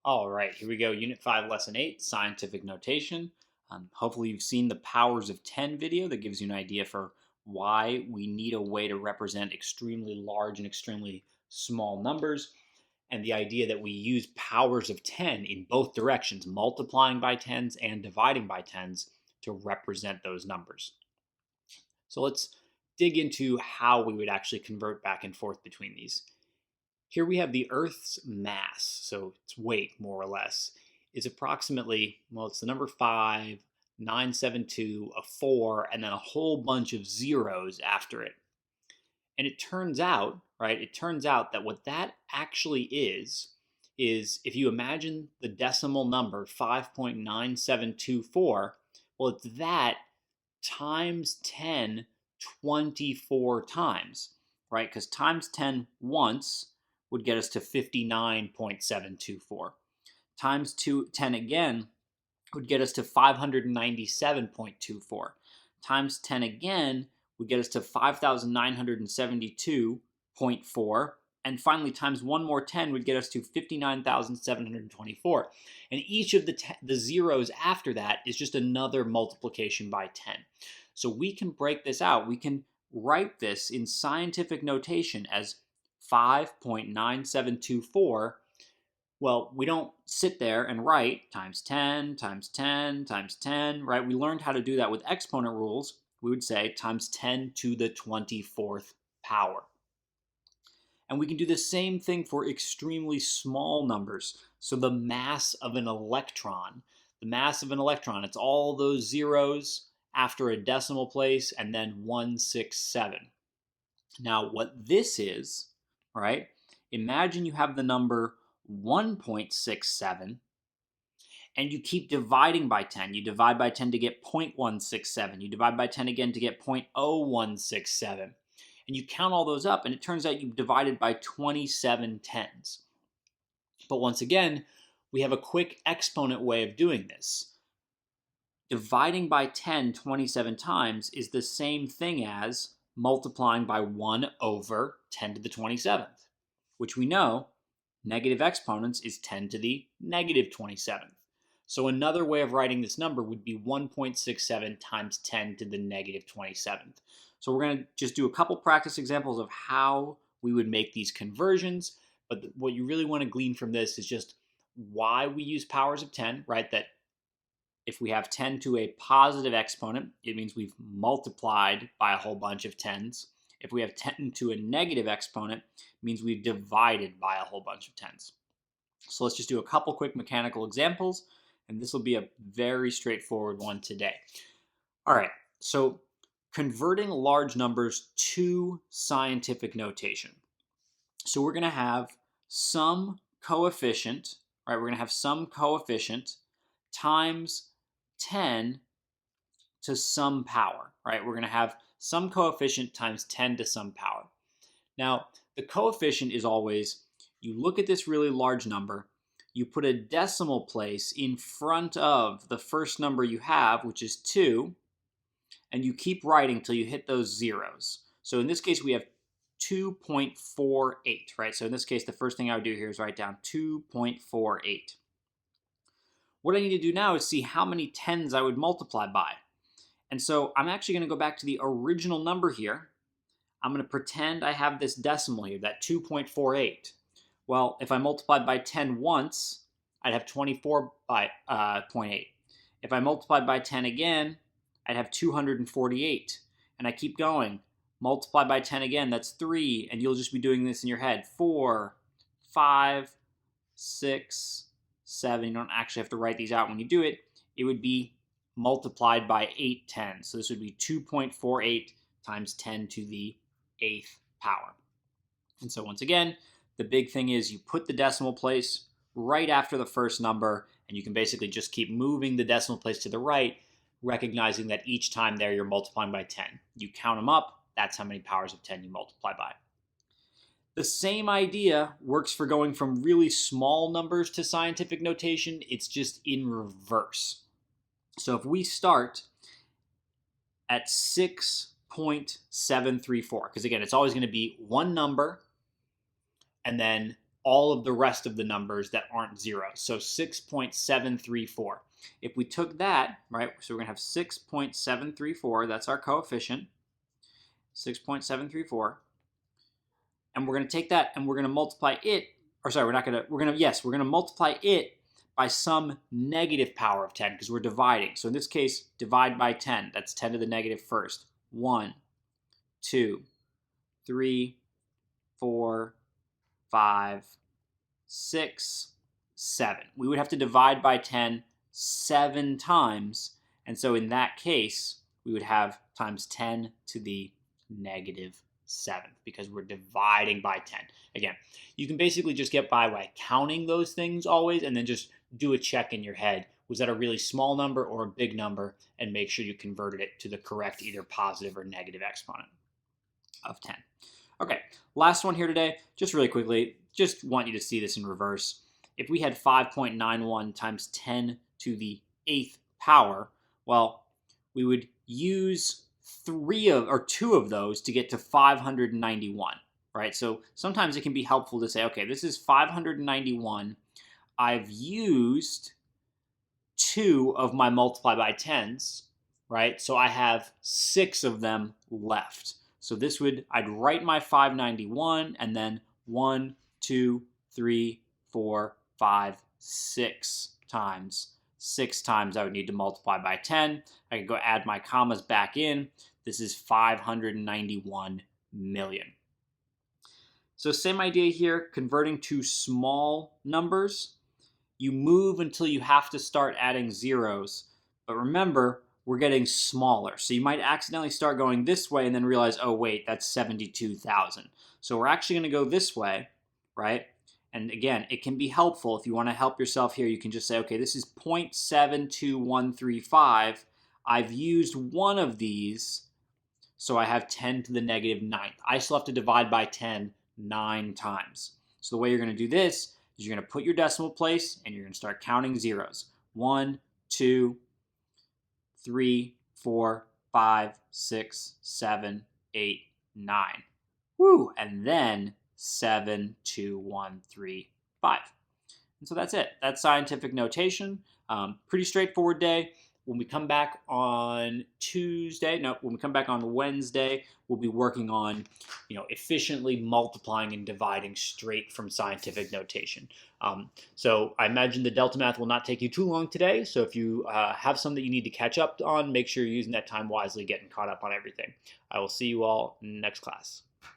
All right, here we go. Unit 5, Lesson 8, Scientific Notation. Hopefully you've seen the powers of 10 video that gives you an idea for why we need a way to represent extremely large and extremely small numbers. And the idea that we use powers of 10 in both directions, multiplying by 10s and dividing by 10s, to represent those numbers. So let's dig into how we would actually convert back and forth between these. Here we have the Earth's mass, so its weight, more or less, is approximately, well, it's the number 5, 972, a 4, and then a whole bunch of zeros after it. And it turns out, right, that what that actually is if you imagine the decimal number 5.9724, well, it's that times 10 24 times, right? Because times 10 once would get us to 59.724. Times 10 again would get us to 597.24. Times 10 again would get us to 5,972.4. And finally, times one more 10 would get us to 59,724. And each of the zeros after that is just another multiplication by 10. So we can break this out. We can write this in scientific notation as 5.9724. Well, we don't sit there and write times 10, times 10, times 10, right? We learned how to do that with exponent rules. We would say times 10 to the 24th power. And we can do the same thing for extremely small numbers. So the mass of an electron, it's all those zeros after a decimal place and then 167. Now, what this is, right? Imagine you have the number 1.67 and you keep dividing by 10. You divide by 10 to get 0.167. You divide by 10 again to get 0.0167. And you count all those up and it turns out you've divided by 27 tens. But once again, we have a quick exponent way of doing this. Dividing by 10 27 times is the same thing as multiplying by 1 over 10 to the 27th, which we know negative exponents is 10 to the negative 27th. So another way of writing this number would be 1.67 times 10 to the negative 27th. So we're going to just do a couple practice examples of how we would make these conversions. But what you really want to glean from this is just why we use powers of 10, right? That if we have 10 to a positive exponent, it means we've multiplied by a whole bunch of tens. If we have 10 to a negative exponent, it means we've divided by a whole bunch of tens. So let's just do a couple quick mechanical examples, and this will be a very straightforward one today. All right, so converting large numbers to scientific notation. So we're going to have some coefficient, right? We're going to have some coefficient times 10 to some power, right? We're going to have some coefficient times 10 to some power. Now, the coefficient is always, you look at this really large number, you put a decimal place in front of the first number you have, which is 2, and you keep writing till you hit those zeros. So in this case, we have 2.48, right? So in this case, the first thing I would do here is write down 2.48. What I need to do now is see how many tens I would multiply by. And so I'm actually going to go back to the original number here. I'm going to pretend I have this decimal here, that 2.48. Well, if I multiplied by 10 once, I'd have 24 by 0.8. If I multiplied by 10 again, I'd have 248. And I keep going. Multiply by 10 again, that's 3. And you'll just be doing this in your head. 4, 5, 6, 7. You don't actually have to write these out when you do it. It would be multiplied by 8 tens. So this would be 2.48 times 10 to the 8th power. And so once again, the big thing is you put the decimal place right after the first number, and you can basically just keep moving the decimal place to the right, recognizing that each time there you're multiplying by 10. You count them up, that's how many powers of 10 you multiply by. The same idea works for going from really small numbers to scientific notation, it's just in reverse. So if we start at 6.734, because again, it's always going to be one number and then all of the rest of the numbers that aren't zeros. So 6.734. If we took that, right, so we're going to have 6.734, that's our coefficient, 6.734, and we're going to take that and we're going to multiply it, or sorry, we're going to multiply it by some negative power of 10 because we're dividing. So in this case, divide by 10. That's 10 to the negative first. 1, 2, 3, 4, 5, 6, 7. We would have to divide by 10 7 times. And so in that case, we would have times 10 to the negative 7th because we're dividing by 10. Again, you can basically just get by counting those things always and then just do a check in your head. Was that a really small number or a big number? And make sure you converted it to the correct either positive or negative exponent of 10. Okay, last one here today, just really quickly, just want you to see this in reverse. If we had 5.91 times 10 to the 8th power, well, we would use 2 of those to get to 591, right? So sometimes it can be helpful to say, okay, this is 591. I've used 2 of my multiply by 10s, right? So I have 6 of them left. So this I'd write my 591 and then 1, 2, 3, 4, 5, 6 times. 6 times I would need to multiply by 10. I could go add my commas back in. This is 591 million. So same idea here, converting to small numbers. You move until you have to start adding zeros. But remember, we're getting smaller. So you might accidentally start going this way and then realize, oh wait, that's 72,000. So we're actually going to go this way, right? And again, it can be helpful. If you want to help yourself here, you can just say, okay, this is 0.72135. I've used one of these, so I have 10 to the negative 9th. I still have to divide by 10 9 times. So the way you're going to do this is you're going to put your decimal place and you're going to start counting zeros. 1, 2, 3, 4, 5, 6, 7, 8, 9. Woo! And then 7, 2, 1, 3, 5. And so that's it. That's scientific notation. Pretty straightforward day. When we come back on Wednesday, we'll be working on, efficiently multiplying and dividing straight from scientific notation. So I imagine the Delta Math will not take you too long today. So if you have some that you need to catch up on, make sure you're using that time wisely, getting caught up on everything. I will see you all next class.